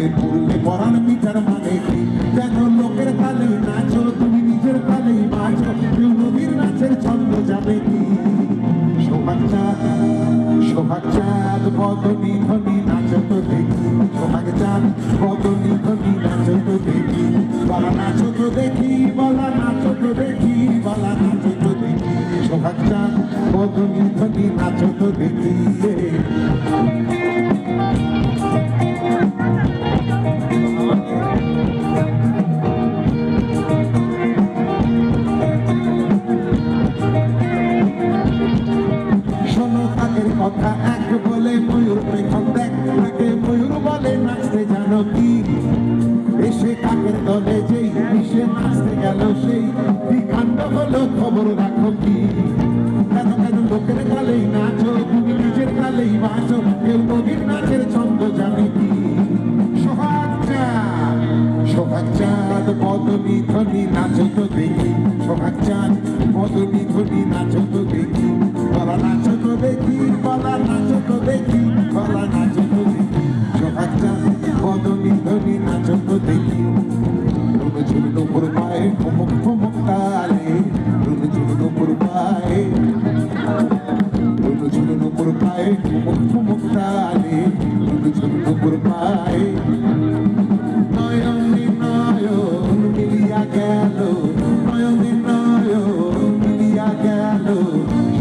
তালে পড়লে পরাণ মিটার মানে কি যেন লোকের তালে নাচো তুমি নিজের তালেই বাঁচো কেউ নবীর নাচের ছন্দ যাবে কি সোহাগ চাঁদ বদনি ধনি নাচো তো দেখি সোহাগ চাঁদ বদনি ধনি নাচো তো দেখি বলা নাচো তো দেখি বলা নাচো তো দেখি বলা নাচো তো দেখি সোহাগ চাঁদ বদনি ধনি নাচো তো দেখি কথা এক বলে ময়ূর পেখম দেখ তাকে ময়ূর বলে নাচতে জানো কি এসে কাকের দলে যেই মিশে নাচতে গেল সেই বিকাণ্ড হলো খবর রাখো কি কেন কেন লোকের কালেই নাচো তুমি নিজের কালেই বাঁচো কেউ নদীর নাচের ছন্দ জানে কি সোহাগ চাঁদ বদনি ধনি নাচো তো দেখি সোহাগ চাঁদ বদনি ধনি নাচো তো দেখি বলা নাচো তো দেখি বলা নাচো তো দেখি বলা নাচো তো দেখি সোহাগ চাঁদ বদনি ধনি নাচো তো দেখি রুনু ঝুলনো পুর পায়ে ঠুমুক ঠুমুক তালে রুনু ঝুলনো পুর পায়ে রুনু ঝুলনো পুর পায়ে ঠুমুক ঠুমুক তালে রুনু ঝুলনো পুর পায়ে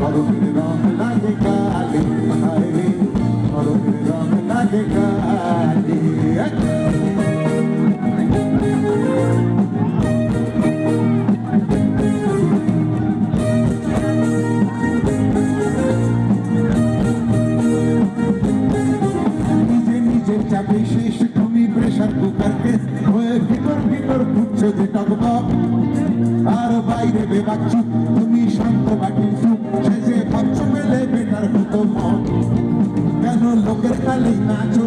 সরবের রং লাগে কালে হায়রে সরবের রং লাগে কালে নিজের চাপে শেষ তুমি প্রেশার কুকার কেস হয়ে ভিতর ভিতর ঘুরছো যে টকবক আর বাইরে বেবাচ্ছ তুমি শান্ত বাটির সুখ শেষে ভাবছো মেলে বেটার হতো মন কেন লোকের কালেই নাচো